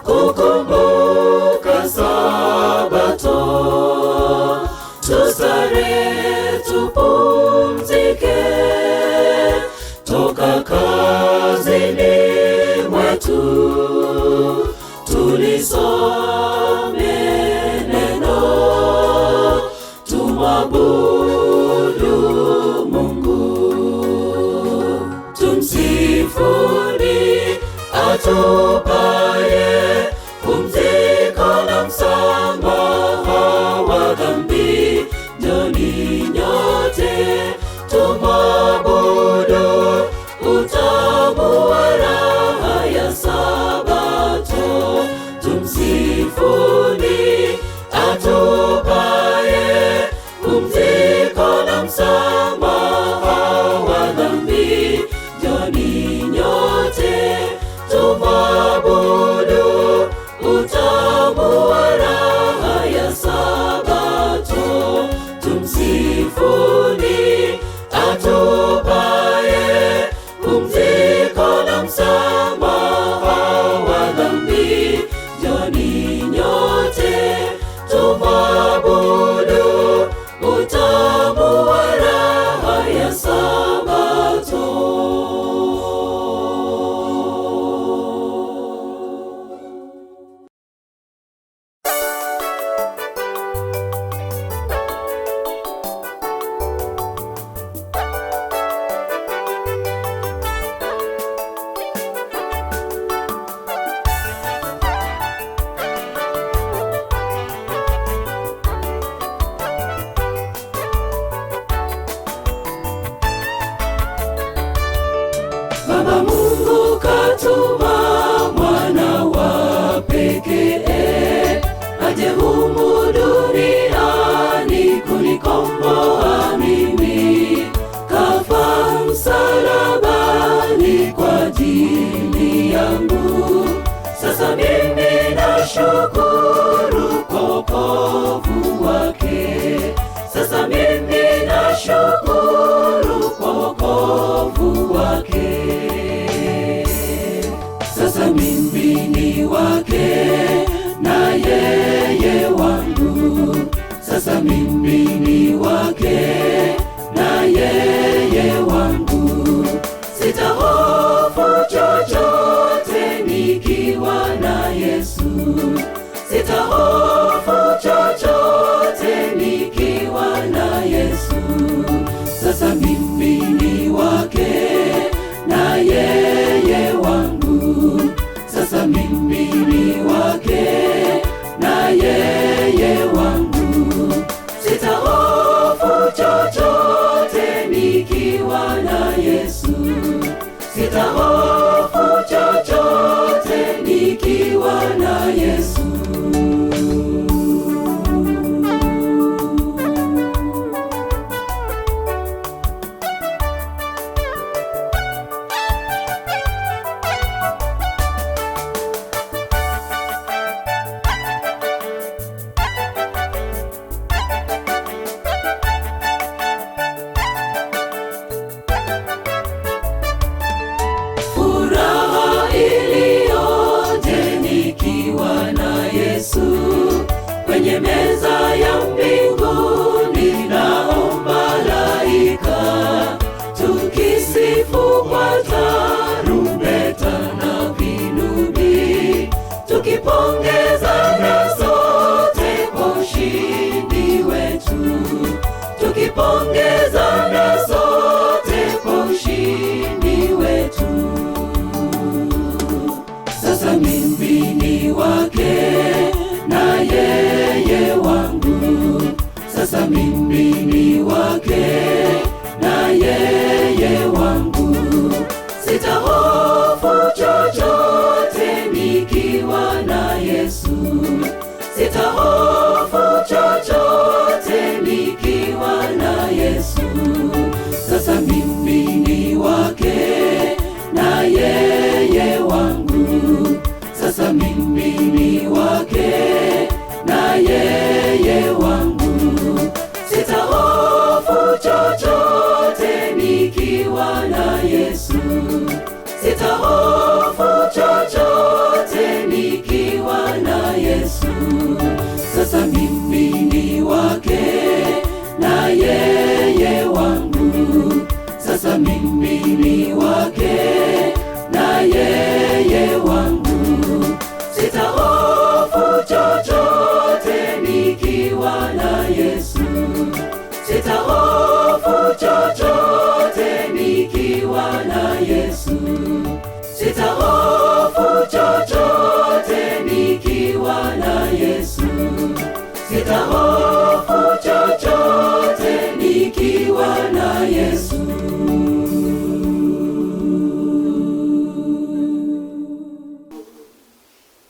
kukumbuka Sabato. Tusare tupumzike toka kazini mwetu, tulisome neno, tumwabudu Mungu. Tumsifuni atupaye pumziko na msamaha wa dhambi. Njoni nyote tumwabudu, utamu wa raha ya Sabato. Tumsifuni atupaye pumziko na msamaha wa dhambi. Njoni nyote tumwabudu, utamu wa raha ya Sabato. Tumsifuni atupaye pumziko na msamaha wa dhambi. Njoni nyote tumwabudu, utamu wa raha ya Sabato. Baba Mungu katuma mwana wa pekee aje humu duniani kunikomboa mimi. Kafa msalabani kwa ajili yangu. Sasa mimi nashukuru kwa wokovu wake. Sasa mimi nashukuru kwa wokovu wake. Sasa mimi ni wake na yeye wangu. Sasa mimi ni wake na yeye wangu. Sitahofu chochote nikiwa na Yesu. Sitahofu chochote nikiwa na Yesu. Sasa mimi ni wake na yeye wangu. Sasa mimi ni wake na yeye wangu. Sitahofu chochote nikiwa na Yesu. Sitahofu chochote nikiwa na Yesu. Kwenye meza ya mbinguni nao malaika, tukisifu kwa tarumbeta na vinubi, tukipongezana sote kwa ushindi wetu. Tukipongezana sote kwa ushindi wetu. Sasa mimi ni wake na yeye wangu. Sasa mimi ni wake na yeye wangu. Sitahofu chochote nikiwa na Yesu. Sitahofu chochote nikiwa na Yesu. Sasa mimi ni wake na yeye wangu. Sasa mimi ni wake na yeye wangu. Sitahofu chochote nikiwa na Yesu. Sitahofu chochote nikiwa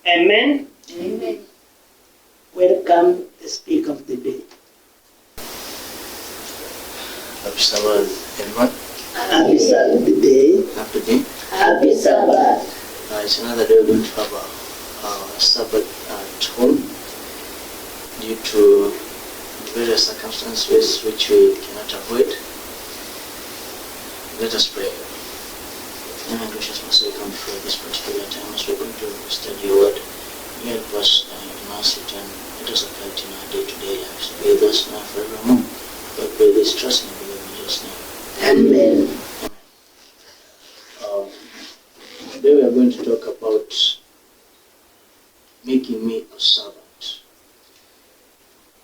Amen. Amen. Welcome the speaker of the day. Happy Sabbath, everyone. Happy Sabbath day. Happy day. Happy Sabbath. It's another day we're going to have a Sabbath at home due to various circumstances which we cannot avoid. Let us pray. Amen. Gracious Master, we come before this particular time as we're going to study your word. You help us in our return. Let us apply it in our day-to-day lives. Be with us now forevermore. We pray this, trust and believe in Jesus' name. Amen. Today we are going to talk about making me a servant.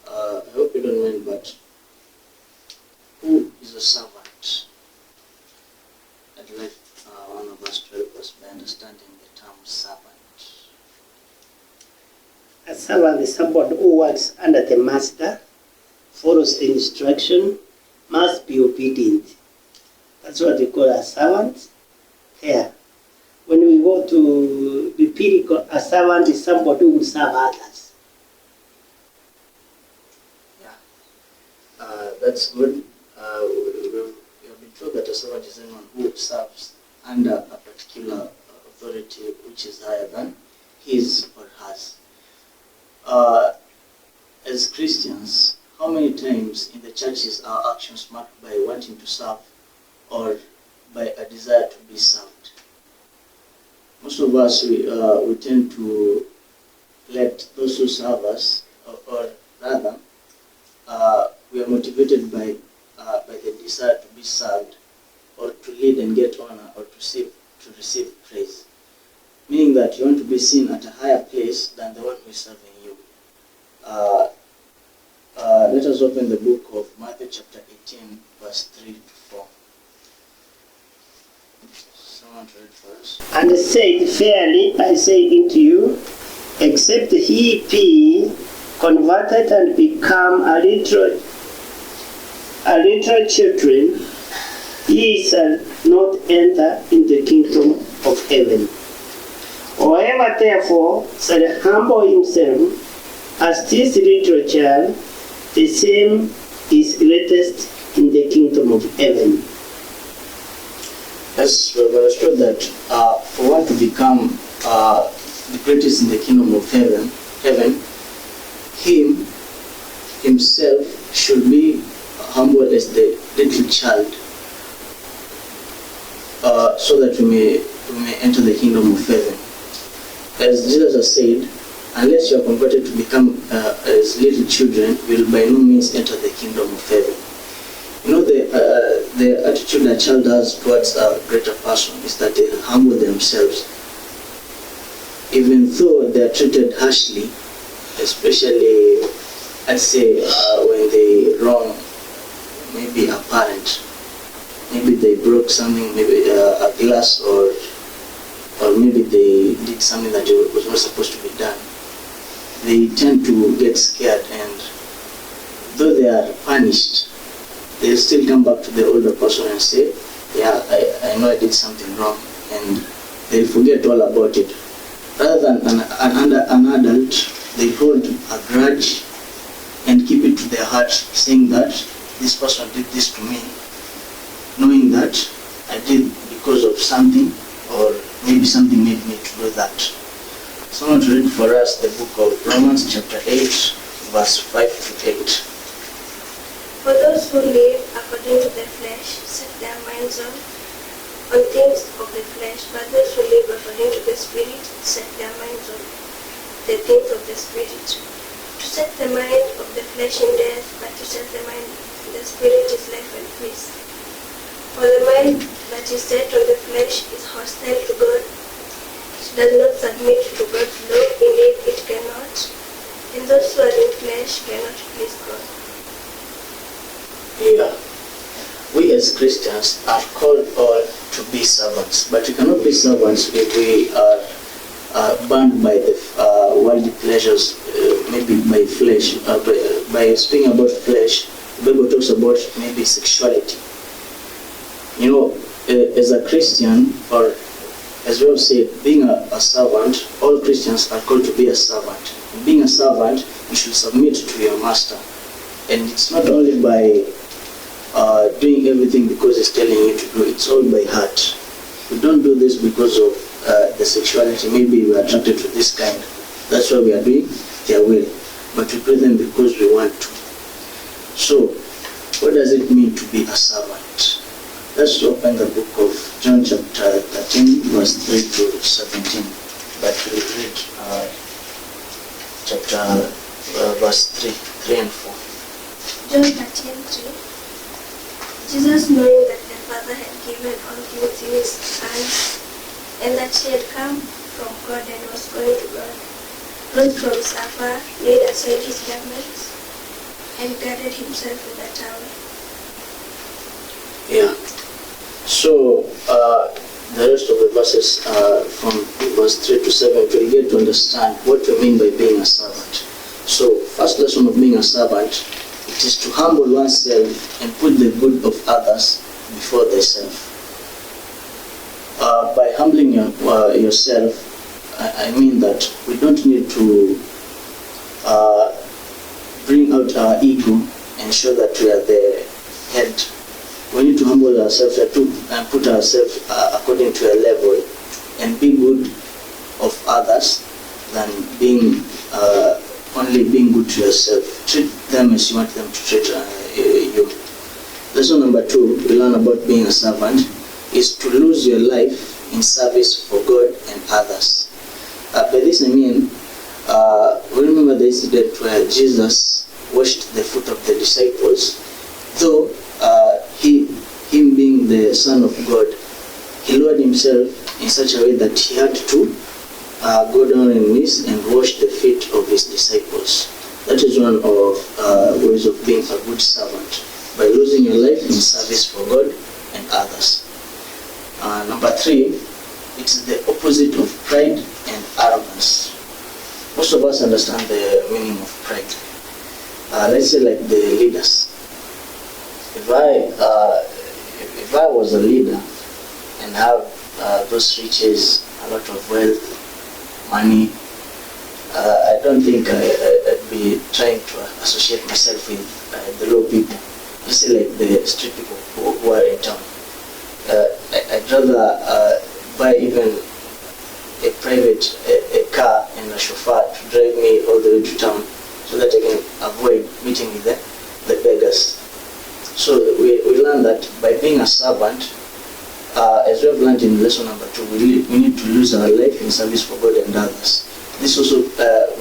I hope you don't mind, but who is a servant? I'd like one of us to help us by understanding the term servant. A servant is somebody who works under the master, follows the instruction, must be obedient. That's what we call a servant. Here, when we go to biblical, a servant is somebody who will serve others. Yeah, that's good. We have been told that a servant is anyone who serves under a particular authority which is higher than his or hers. As Christians, how many times in the churches are actions marked by wanting to serve or by a desire to be served? Most of us, we tend to let those who serve us, or rather, we are motivated by the desire to be served, or to lead and get honor, or to receive praise. Meaning that you want to be seen at a higher place than the one who is serving you. Let us open the book of Matthew chapter 18, verse 3 to 4. Someone to read for us. And said, Verily I say unto you, except he be converted and become a little children, he shall not enter in the kingdom of heaven. Whoever therefore shall humble himself as this little child, the same is greatest in the kingdom of heaven. Yes, we've understood that for one to become the greatest in the kingdom of heaven, himself should be humble as the little child, so that we may enter the kingdom of heaven. As Jesus has said, unless you are converted to become as little children, you will by no means enter the kingdom of heaven. You know, the attitude a child has towards a greater person is that they humble themselves. Even though they are treated harshly, especially, I'd say, when they wrong maybe a parent, maybe they broke something, maybe a glass, or maybe they did something that was not supposed to be done. They tend to get scared, and though they are punished, they still come back to the older person and say, yeah, I know I did something wrong, and they'll forget all about it. Rather than an adult, they hold a grudge and keep it to their heart, saying that this person did this to me, knowing that I did because of something, or maybe something made me to do that. Someone to read for us the book of Romans chapter 8, verse 5 to 8. For those who live according to the flesh set their minds on things of the flesh, but those who live according to the Spirit set their minds on the things of the Spirit. To set the mind of the flesh in death, but to set the mind of the Spirit is life and peace. For the mind that is set on the flesh is hostile to God. It does not submit to God's law, indeed it cannot. And those who are in flesh cannot please God. Yeah. We as Christians are called all to be servants, but we cannot be servants if we are bound by the worldly pleasures, maybe by flesh. By speaking about flesh, the Bible talks about maybe sexuality. You know, as a Christian, or as we have said, being a servant, all Christians are called to be a servant. And being a servant, you should submit to your master. And it's not only by doing everything because he's telling you to do, it's all by heart. We don't do this because of the sexuality. Maybe we are attracted to this kind. That's why we are doing their will. But we do them because we want to. So, what does it mean to be a servant? Let's open the book of John chapter 13, verse 3 to 17. But we'll read verse 3 and 4. John 13:3. Jesus, knowing that the Father had given all things in his hands, and that he had come from God and was going to God, rose from supper, laid aside his garments, and girded himself with a towel. Yeah. So, the rest of the verses from verse 3 to 7, we'll get to understand what we mean by being a servant. So, first lesson of being a servant, it is to humble oneself and put the good of others before thyself. By humbling yourself, I mean that we don't need to bring out our ego and show that we are the head. We need to humble ourselves and put ourselves according to a level and be good of others than being only being good to yourself. Treat them as you want them to treat you. Lesson number 2 we learn about being a servant is to lose your life in service for God and others. By this I mean, we remember the incident where Jesus washed the foot of the disciples. Though him being the Son of God, he lowered himself in such a way that he had to go down on his knees and wash the feet of his disciples. That is one of ways of being a good servant, by losing your life in service for God and others. Number 3, it's the opposite of pride and arrogance. Most of us understand the meaning of pride. Let's say like the leaders. If I was a leader and have those riches, a lot of wealth, money, I don't think I'd be trying to associate myself with the low people. Let's say like the street people who are in town. I'd rather buy even a private a car and a chauffeur to drive me all the way to town so that I can avoid meeting with the beggars. So we learn that by being a servant, as we have learned in lesson number 2, we need to lose our life in service for God and others. This also,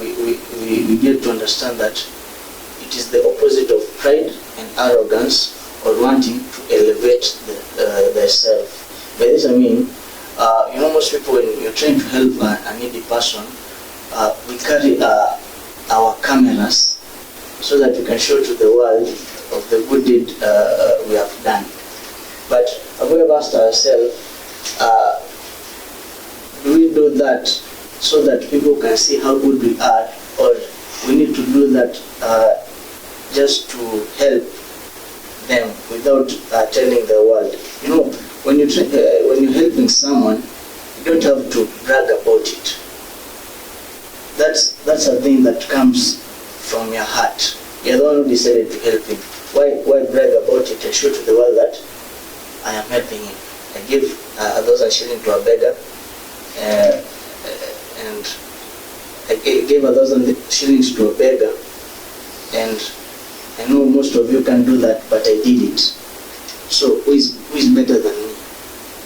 we get to understand that it is the opposite of pride and arrogance, or wanting to elevate thyself. By this I mean, most people, when you're trying to help a needy person, we carry our cameras so that we can show to the world of the good deed we have done. But have we ever asked ourselves, do we do that so that people can see how good we are, or we need to do that just to help them without telling the world? When you're helping someone, you don't have to brag about it. That's a thing that comes from your heart. You're the one who decided to help him. Why brag about it and show to the world that I am helping him? I give 1,000 shillings to a beggar, and I gave 1,000 shillings to a beggar, and I know most of you can do that, but I did it. So who is better than me?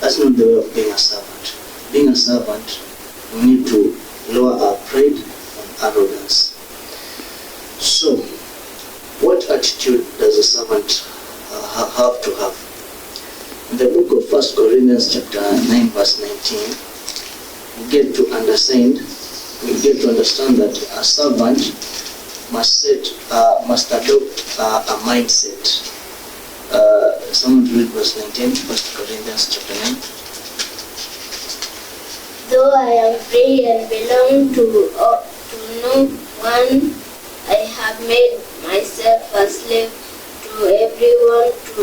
That's not the way of being a servant. Being a servant, we need to lower our pride and arrogance. So, what attitude does a servant have to have? In the book of 1 Corinthians chapter 9 verse 19, we get to understand that a servant must adopt a mindset. Someone read verse 19, 1 Corinthians chapter 9. Though I am free and belong to no one, I have made myself a slave to everyone to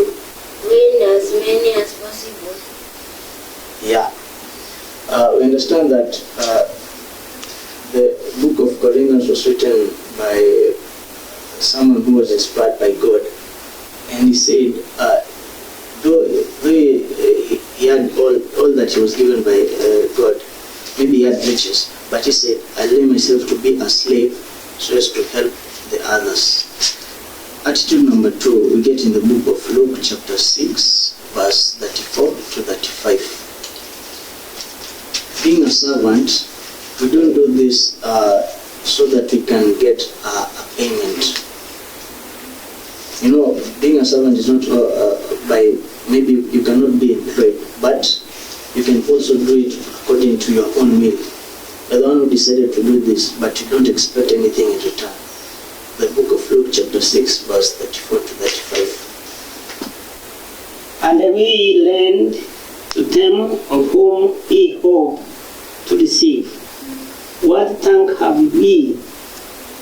win as many as possible. Yeah. we understand that the book of Corinthians was written by someone who was inspired by God, and he said, though he had all that he was given by God, maybe he had riches, but he said, I lay myself to be a slave so as to help the others. Attitude number 2, we get in the book of Luke chapter 6, verse 34 to 35. Being a servant, we don't do this so that we can get a payment. You know, being a servant is not by, maybe you cannot be employed, but you can also do it according to your own will. You're the one who decided to do this, but you don't expect anything in return. The book of Luke chapter 6, verse 34 to 35. And we lend to them of whom we hope to receive. What thank have we?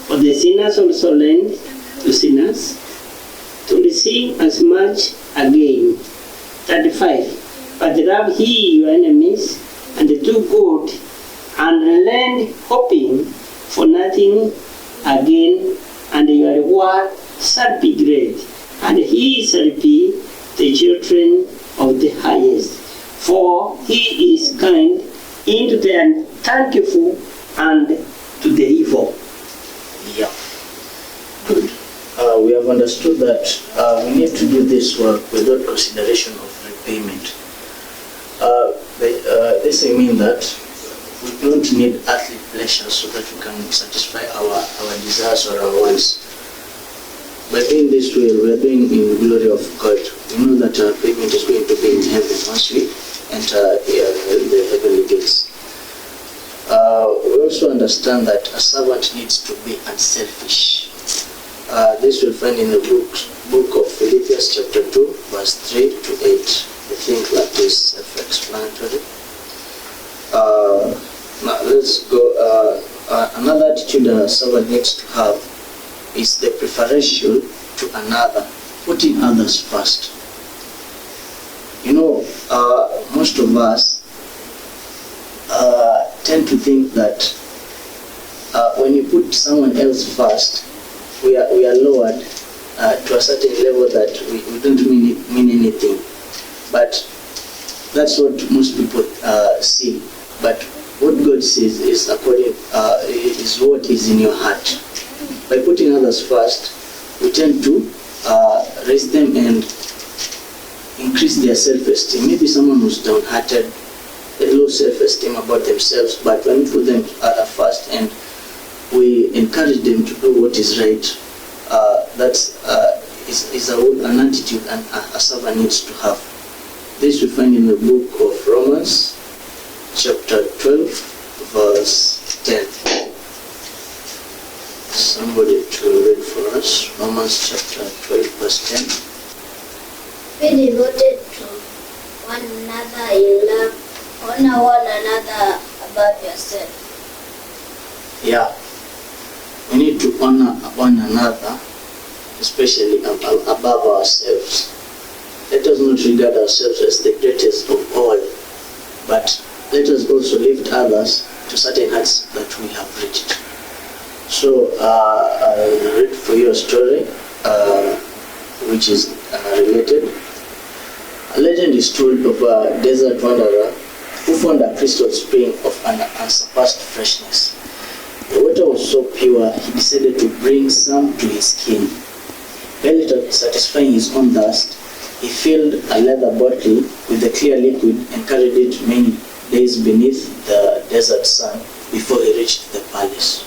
For the sinners also lend to sinners, to receive as much again. 35. But love ye your enemies, and do good, and lend hoping for nothing again, and your reward shall be great, and he shall be the children of the highest. For he is kind into the unthankful and to the evil. Yeah. Good. We have understood that we need to do this work without consideration of repayment. This I mean that we don't need earthly pleasure so that we can satisfy our desires or our wants. By doing this way, we are doing in the glory of God. We know that our payment is going to be in heaven once we enter the heavenly gates. We also understand that a servant needs to be unselfish. This we'll find in the book of Philippians chapter 2, verse 3 to 8. I think that is self-explanatory. Now let's go. Another attitude a servant needs to have is the preferential to another, putting others first. You know, most of us tend to think that when you put someone else first, we are lowered to a certain level that we don't mean anything. But that's what most people see. But what God sees is is what is in your heart. By putting others first, we tend to raise them and increase their self-esteem. Maybe someone who's downhearted, a low self-esteem about themselves, but when we put them first and we encourage them to do what is right, that's an attitude and a servant needs to have. This we find in the book of Romans, chapter 12, verse 10. Somebody to read for us. Romans chapter 12, verse 10. Be devoted to one another in love. Honor one another above yourself. Yeah. We need to honor one another, especially above ourselves. Let us not regard ourselves as the greatest of all, but let us also lift others to certain heights that we have reached. So I'll read for you a story which is related. A legend is told of a desert wanderer who found a crystal spring of an unsurpassed freshness. The water was so pure, he decided to bring some to his king. Barely satisfying his own thirst, he filled a leather bottle with the clear liquid and carried it many days beneath the desert sun before he reached the palace.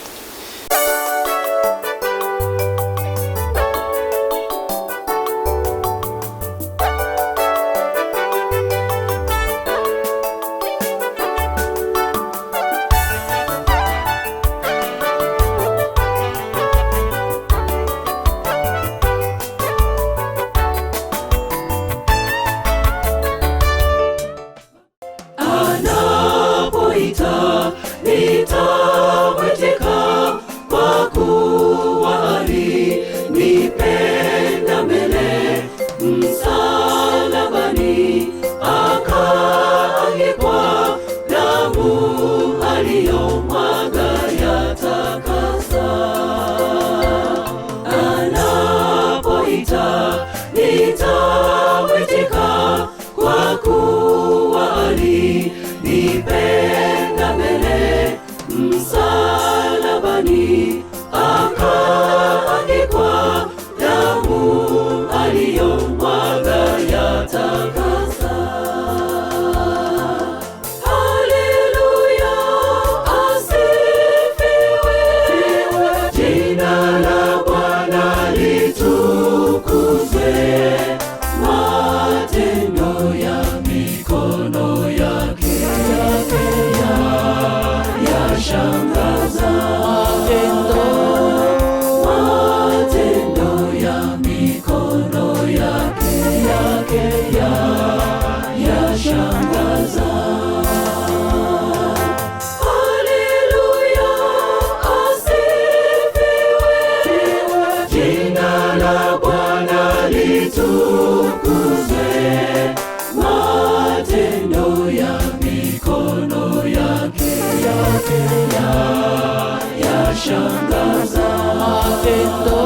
Anapoita nitaweteka. msalabani, akaangikwa damu aliyomwaga yatakasa. Haleluya, asifiwe, jina la Bwana litukuzwe, matendo ya mikono yake yashangaza. Matendo ya mikono yake yashangaza. Haleluya, asifiwe, jina la Bwana litukuzwe, matendo ya mikono yake yashangaza. Matendo